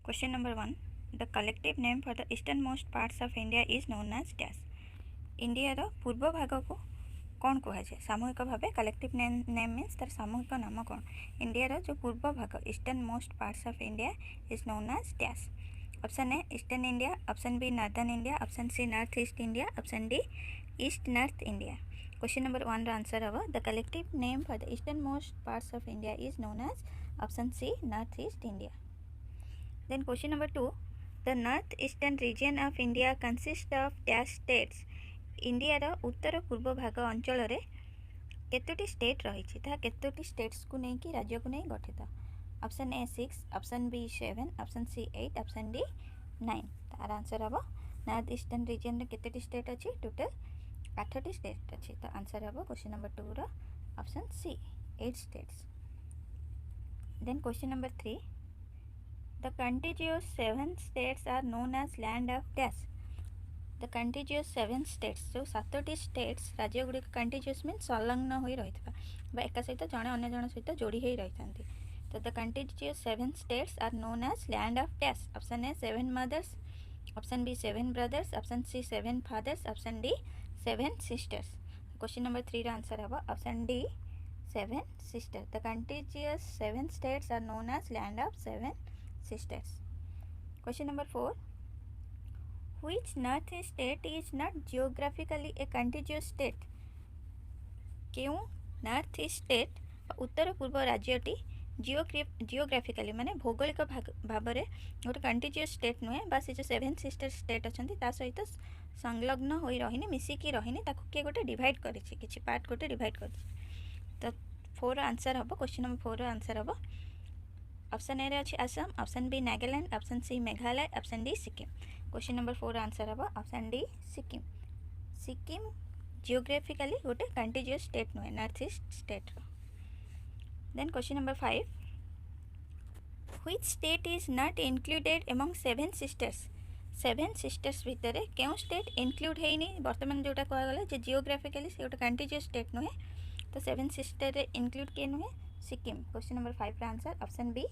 Question number 1. The collective name for the easternmost parts of India is known as dash. India पूर्व भाग को कौन कहुए सामूहिक भाव कलेक्टिव नेम मीन्स तार सामूहिक नाम कौन इंडिया जो पूर्व भाग eastern most parts of India is known as dash. Option A eastern India, option B northern India, option C north east India, option D east north India. Question number 1 answer हम the collective name for the eastern most parts of India is known as option C north east India. Then question number 2. The north-eastern region of India consists of dash states. India रो उत्तर पूर्व भाग अंचल रे केतोटी state रही ता केतोटी states को नहीं कि राज्य को नहीं गठित. Option A 6, option B 7, option C 8, option D 9. तार आंसर हम नॉर्थ ईस्टर्न रीजन रे केतोटी स्टेट अच्छी टोटल 8टी स्टेट अच्छी. तो आंसर हम क्वेश्चन नंबर 2 रो option C 8 states. Then question number 3. The contiguous 7 states are known as land of dash. The contiguous 7 states जो 7टी states राज्य गुड़िक contiguous means संलग्न हो रही एक सहित जड़े अन्य जन सहित जोड़ी हो रही था. तो the contiguous 7 states are known as land of dash. Option A 7 mothers, option B 7 brothers, option C 7 fathers, option D 7 sisters. Question number 3 answer हम option D 7 sisters. The contiguous 7 states are known as land of 7 sisters. Question number 4. Which northeast state is not geographically a contiguous state? क्यों north east state उत्तर पूर्व राज्यटी जियोग्राफिकाली माने भौगोलिक भाव में गोटे continuous state नुहे बा से जो 7 सिस्टर स्टेट अच्छा सहित संलग्न हो रही मिसिकी रही किए गोटे डिवाइड कर पार्ट गोटे डिवाइड कर. तो 4 आंसर हम क्वेश्चन नंबर 4 आंसर हम ऑप्शन ए अच्छी Assam, option B Nagaland, option C Meghalaya, option D Sikkim. Question number 4 answer हम option D Sikkim. Sikkim geographically गोटे कंटिन्यूअस स्टेट नुहे north east state. Then question number 5. Which state is not included among 7 sisters? 7 sisters भितर क्यों state include होनी बर्तमान जोटा कहगला जो जियोग्राफिकाली से गोटे कंटिन्यूअस स्टेट नुहे. तो 7 सिस्टर इंक्लूड किए नुहे Sikkim. Question number 5 answer option B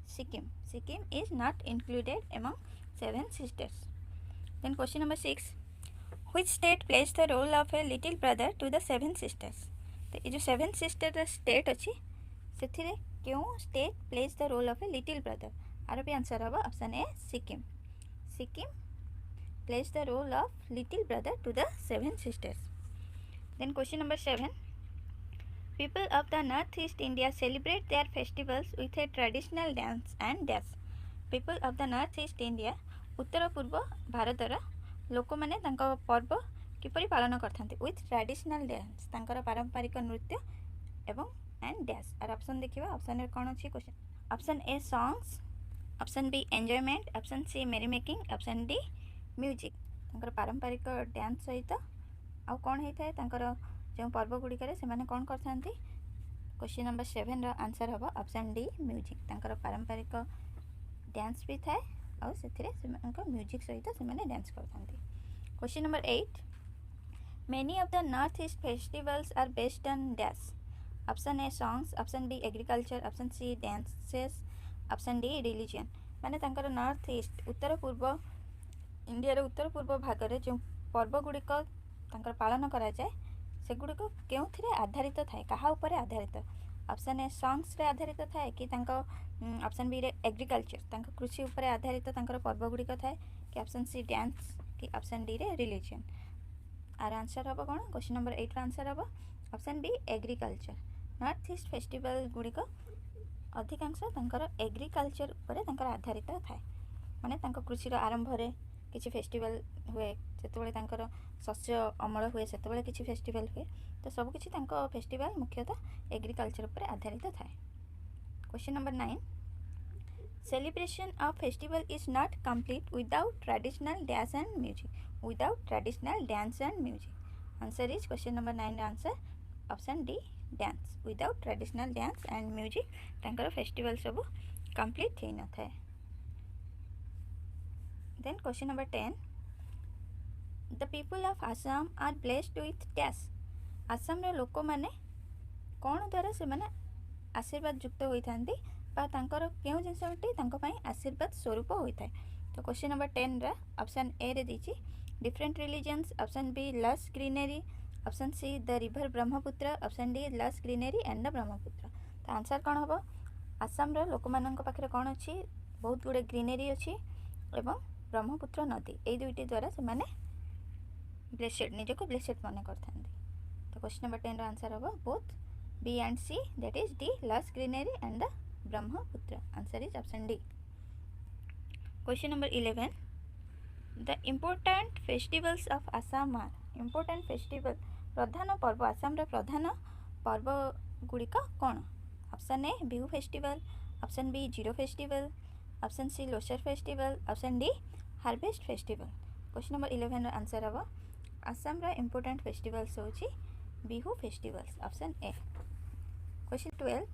Sikkim. Sikkim is not included among 7 sisters. Then question number 6. Which state plays the role of a little brother to the 7 sisters? तो ये जो 7 सिस्टर स्टेट अच्छी से क्यों state plays the role of a little brother? आर भी answer हम option A Sikkim. Sikkim plays the role of little brother to the 7 sisters. Then question number 7. People of the northeast India celebrate their festivals with a traditional dance and dash. People of the northeast India उत्तर पूर्व भारतर लोक मैंने पर्व किपरि पालन करथांती with traditional dance तांकर पारंपरिक नृत्य एवं and dash. और ऑप्शन देखिबा ऑप्शन रे कोन अछि question. Option A songs, option B enjoyment, option C merry making, option D music. तांकर पारंपरिक डांस सहित आउ कोन हेइथाय तांकर जो पर्व गुड़िक से कौन करते. क्वेश्चन नंबर 7 रो आंसर हम ऑप्शन डी म्यूजिक. तांकर पारंपरिक डांस भी थाए और से म्यूजिक सहित से डांस करते. Question number 8. Many of the north east festivals are based on dash. Option A songs, option B agriculture, option C dances, option D religion. माने तांकर नॉर्थ ईस्ट उत्तर पूर्व इंडिया उत्तर पूर्व भाग में जो पर्व गुड़िक पालन करा जाए सेगुड़िक क्यों आधारित थाए क्या उपर आधारित. ऑप्शन ए सॉन्ग्स रे आधारित थाए कि ऑप्शन बी रे एग्रीकल्चर कृषि उपर आधारित पर्व गुड़िक थाए कि ऑप्शन सी डांस कि ऑप्शन डी रे रिलीजन. आर आंसर हम कौन क्वेश्चन नंबर 8 आंसर हम option B agriculture. North east festival गुड़िक अधिकांश एग्रीकल्चर उपर आधारित थाए माने कृषि आरंभ रे किसी फेस्टिवल हुए से शस्य अमल हुए से किसी फेस्टिवल हुए तो सबकि फेस्टिवल मुख्यतः एग्रीकल्चर पर आधारित थाए. Question number 9. Celebration of festival is not complete without traditional dance and music. Without traditional dance and music. Answer is question number 9 answer option D dance. Without traditional dance and music festival सब complete हो न थाए. Then question number 10. The people of Assam are blessed with dash. Assam लोक मैंने कौन द्वारा से मैंने आशीर्वाद युक्त होती क्यों जिनसटी आशीर्वाद स्वरूप होता है. तो क्वेश्चन नंबर 10 रा ऑप्शन ए रे दीची डिफरेंट रिलीजन्स, ऑप्शन बी लस greenery, option see the river Brahmaputra, option D lush greenery and the Brahmaputra. तो आंसर कौन हम? आसाम लोक मान पाखे कौन अच्छी बहुत गुड़े ग्रीनरी अच्छी एवं ब्रह्मपुत्र नदी ये दुईटी द्वारा से मैंने ब्लेसेड निजक ब्लेसेड मन करते. तो क्वेश्चन नंबर 10 आंसर हम both B and C, that is D lush greenery and the Brahmaputra. Answer is option D. Question number 11. The important festivals of Assam are. Important festival प्रधान पर्व आसाम प्रधान पर्व गुड़िक कौन? Option A Bihu festival, option B Ziro festival, option C Losar festival, option D harvest festival. Question number 11 answer हम Assam important festivals होची Bihu festivals, option A. Question 12.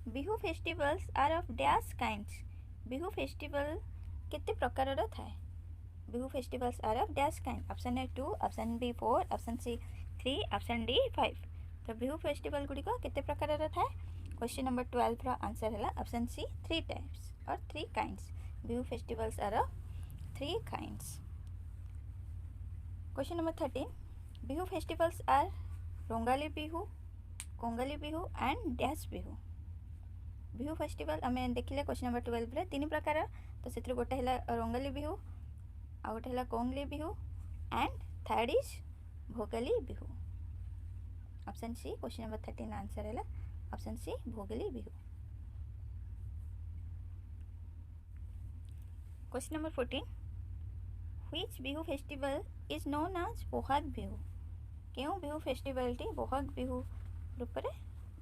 Bihu festivals are of dash kinds. Bihu festival केते प्रकार थाए? Bihu festivals are of dash kind. Option A 2, option B 4, option C 3, option D 5. तो Bihu festival गुड़िक केते प्रकार थाए? क्वेश्चन नंबर 12 रो आंसर है ऑप्शन सी 3 टाइप्स और 3 kinds. Bihu festivals are of 3 kinds. Question number 13. Bihu festivals are Rongali Bihu, Kongali Bihu and dash Bihu. Bihu festival आम देखिले क्वेश्चन नंबर 12 रे 3 प्रकार. तो से गोटे है रोंगाली बिहू, आ गोटे है Kongali Bihu and third is Bhogali Bihu. Option C question number 13 answer है option C Bhogali Bihu. Question number 14. Which Bihu festival is known as Bohag Bihu. क्यों बिहू फेस्टिवल टी बोहाग बिहू रूप में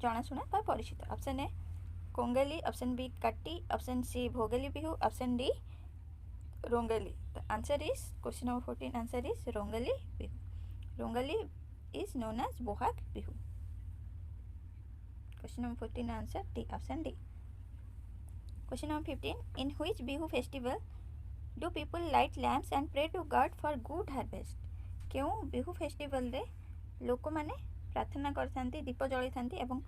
जनाशुना बा परिचित? Option A Kongali, option B Kati, option C Bhogali Bihu, option D Rongali. तो answer is question number 14 answer is Rongali Bihu. Rongali is known as Bohag Bihu. Question number 14 answer D, option D. Question number 15. In which Bihu festival do people light lamps and pray to god for good harvest. क्यों Bihu festival रे लोक मैंने प्रार्थना करथांती, दीप जलाई थांती एवं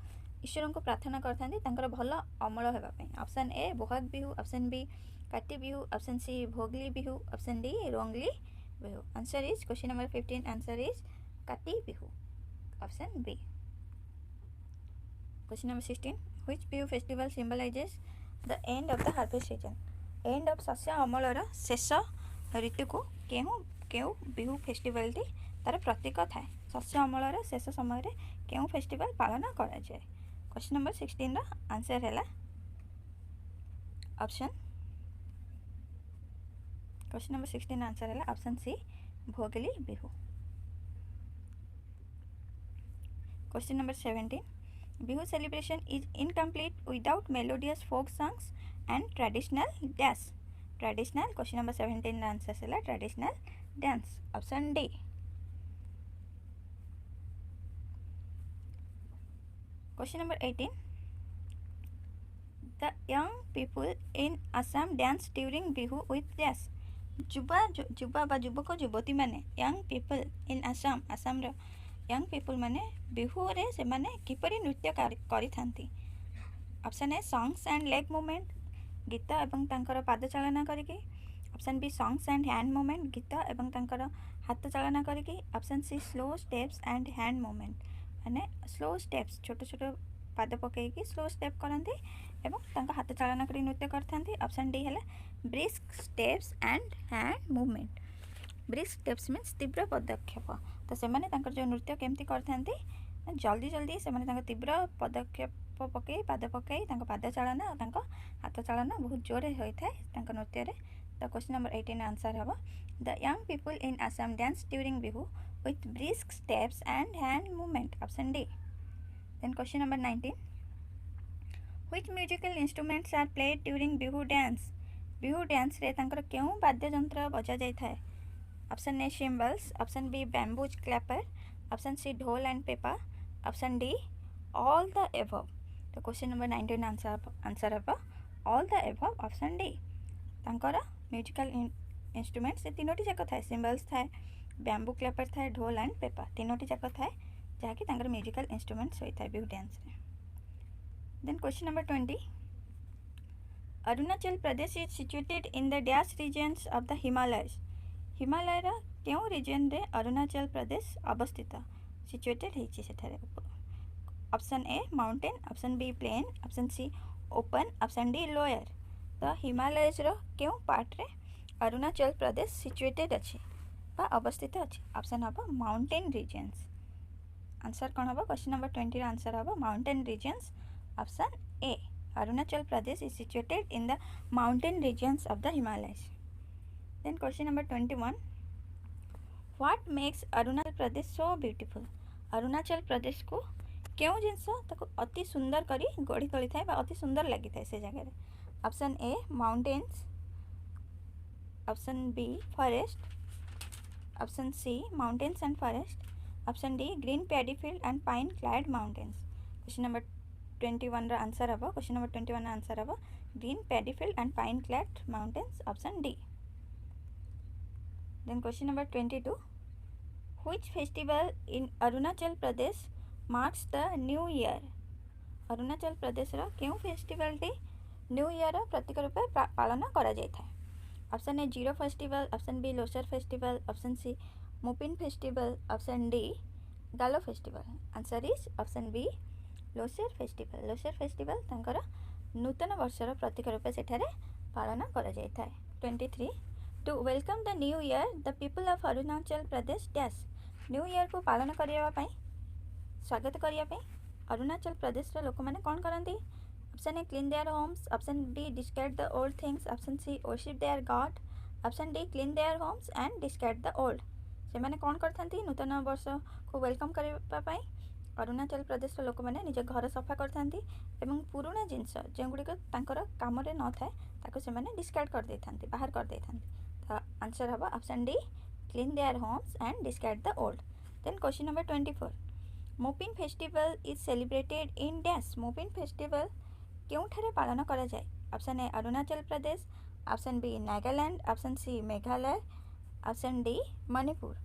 ईश्वर को प्रार्थना करथांती भल अमल होगापी. Option A Bohag Bihu, option B Kati Bihu, option C Bhogali Bihu, option D Rongali Bihu. Answer is question number 15 answer is Kati Bihu, option B. Question number 16. Which Bihu festival symbolises the end of the harvest season. End of शस्य अमलर शेष ऋतु को क्यों बिहू फेस्टिवल टी तार प्रतीक थाए? शस्य अमलर शेष समय क्यों फेस्टिवल पालन करा जाए? क्वेश्चन नंबर 16 रा आंसर है ऑप्शन क्वेश्चन नंबर 16 आंसर है option C Bhogali Bihu. Question number 17. Bihu celebration is incomplete without melodious folk songs and traditional dash. Traditional question number 17 answer है traditional dance, option D. Question number 18. The young people in Assam dance during Bihu with dash. युवा बा युवक युवती माने young people in Assam Assam young people माने बिहू रे से माने किपरि नृत्य करि थांती. Option A songs and leg movement, गीत एवं तांकर पाद चालना करके. Option B songs and hand movement, गीत एवं तांकर हाथ चालना करके. Option C slow steps and hand movement, माने स्लो स्टेप्स छोट छोट पाद पकईकी स्लो स्टेप करती एवं हाथ चालना कर नृत्य करते. ऑप्शन डी है brisk steps and hand movement. Brisk steps means तीव्र पदक्षेप. तो से जो नृत्य केमती करते जल्दी जल्दी से तीव्र पदक्षेप पकई पाद पकई पाद चालना और हाथ चालना बहुत जोर होता है नृत्य. तो क्वेश्चन नंबर 18 आंसर हम the young people in Assam dance during Bihu with brisk steps and hand movement, option D. Then question number 19. Which musical instruments are played during bihu dance? Bihu dance रे तांकर क्यों वाद्य यंत्र बजा जाय थाए? Option A cymbals, option B bamboos clapper, option C dhol and pepa, option D all the above. तो question number 19 answer हम all the above, option D. तांकर म्यूजिकल इंस्ट्रुमेंट से तीनोटी जाक थाए सिम्बल्स थाए बैम्बू क्लैपर थाए ढोल एंड पेपा तीनोटी जाक थाए जहाँकि तांकर म्यूजिकल इंस्ट्रुमेंट्स होता है बिहू डांस रे। Then question number 20 Arunachal Pradesh is situated in the dash regions of the Himalayas हिमालयर क्यों रीजन रे अरुणाचल प्रदेश अवस्थित सिचुएटेड होइछि सेठारे। Option A mountain option B plain option C open option D lower. तो हिमालयस रो क्यों पार्ट रे अरुणाचल प्रदेश सिचुएटेड अच्छी बा अवस्थित अच्छी। ऑप्शन हम माउंटेन रीजन्स। आंसर कौन हम क्वेश्चन नंबर 20 आंसर हम mountain regions option A Arunachal Pradesh is situated in the mountain regions of the Himalayas. Then question number 21 what makes Arunachal Pradesh so beautiful Arunachal Pradesh को क्यों जिनस अति सुंदर करी गढ़ी तोली थाए अति सुंदर लगी थाए से जगह। Option A mountains option B forest option C mountains and forest option D green paddy field and pine clad mountains. Question number 21 answer हम क्वेश्चन नंबर 21 आंसर हम green paddy field and pine clad mountains option D. Then question number 22 which festival in Arunachal Pradesh marks the new year Arunachal Pradesh रो क्यों festival टी new year प्रतीक रूपे पालन करा जाय था। Option A Ziro festival option B Losar festival option C Mopin festival option D Galo festival. Answer is option B Losar festival. Losar festival तांकर नूतन वर्षर प्रतीक रूपे सेठारे पालन करा जाय था। 23 to welcome the new year the people of Arunachal Pradesh dash new year को पालन करने स्वागत करने अरुणाचल प्रदेश लोक मैंने कौन करती। Option A clean their homes option B discard the old things option C worship their god option D clean their homes and discard the old. से मैंने कौन करथांती नूतन वर्ष को वेलकम करने अरुणाचल प्रदेश लोक मैंने निज घर सफा करथांती एवं पुराना जिनस जो गुड़िक काम न थाए ताको से मैंने डिस्कार्ड कर देथांती बाहर कर देथांती। तो आंसर हम option D clean their homes and discard the old. Then question number 24 Mopin festival is celebrated in dash Mopin festival क्यों ठारे पालन करा जाए। Option A Arunachal Pradesh option B Nagaland option C Meghalaya option D Manipur.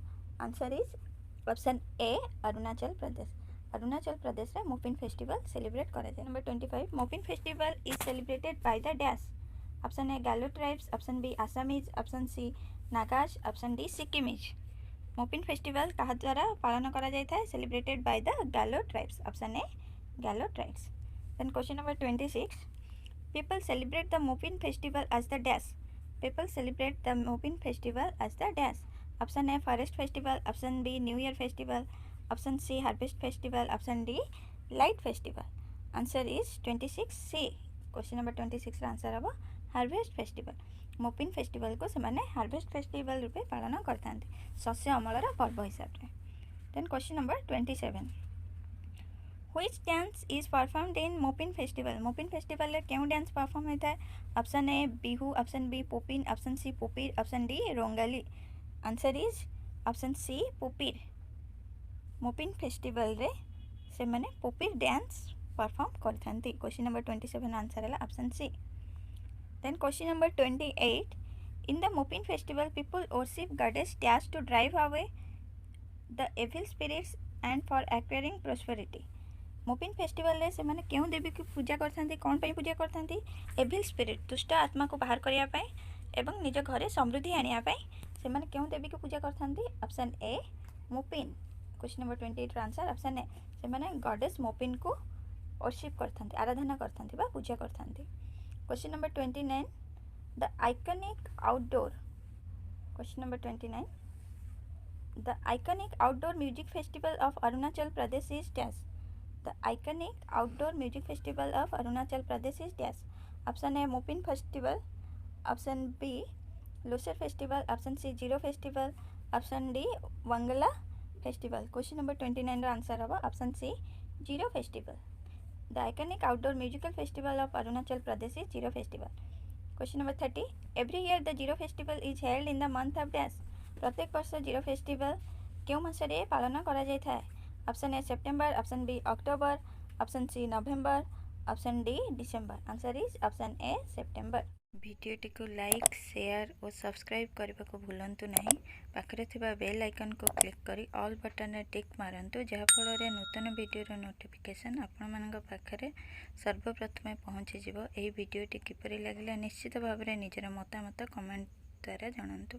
Answer is option A Arunachal Pradesh. Arunachal Pradesh रे Mopin festival celebrate करा जाए। Number 25 Mopin festival is celebrated by the dash. Option A Galo tribes option B Assamese option C Nagas option D Sikkimese. Mopin festival कहा द्वारा पालन करा जाए था celebrated by the Galo tribes option A Galo tribes. Then question number 26 people celebrate the Mopin festival as the dash people celebrate the Mopin festival as the dash. Option A forest festival option B new year festival option C harvest festival option D light festival. Answer is 26 C. Question number 26 answer हम harvest festival. Mopin festival को से harvest festival रूपे पालन करते शस्य अमलर पर्व हिसाब से। Then question number 27 which dance is performed in Mopin festival Mopin festival रे क्यों डांस परफॉर्म होता है। Option A Bihu option B Popin option C Popir option D Rongali. Answer is option C Popir. Mopin festival रे से माने पोपीर डांस परफॉर्म करथांती। क्वेश्चन नंबर 27 आंसर है option C. Then question number 28 in the Mopin festival people worship goddess dash to drive away the evil spirits and for acquiring prosperity. Mopin festival रे से माने क्यों देवी की पूजा करथांती कौन पे पूजा करथांती एविल स्पिरिट दुष्ट आत्मा को बाहर करिया पाए एवं निज घरे समृद्धि आनिया पाए से माने क्यों देवी की पूजा करथांती। Option A Mopin. Question number 28 answer option A से माने गॉडेस मोपिन को वर्शिप करथांती आराधना करथांती बा पूजा करथांती। Question number 29 the iconic outdoor question number 29 the iconic outdoor music festival of Arunachal Pradesh is dash the iconic outdoor music festival of Arunachal Pradesh is dash. Option A Mopin festival option B Losar festival option C Ziro festival option D Wangala festival. Question number 29 answer हम option C Ziro festival. The iconic outdoor musical festival of Arunachal Pradesh is Zero Festival. Question number 30. Every year the Zero Festival is held in the month of dash. प्रत्येक वर्ष zero festival क्यों मासरे पालन करा जाता है। Option A September option B October option C November option D December. Answer is option A September. भिडियोटी को like share और सब्सक्राइब करने को भूलंतु नहीं। पाखरे थिबा बेल आइकन को क्लिक करी ऑल बटन रे टिक मारंतु जहाँफल नूतन वीडियो नोटिफिकेशन आपण मानक पाखरे सर्वप्रथमे पहुँची जिवो। एही वीडियोटी किपरि लागला निश्चित भाव में निजर मतामत कमेंट द्वारा जणांतु।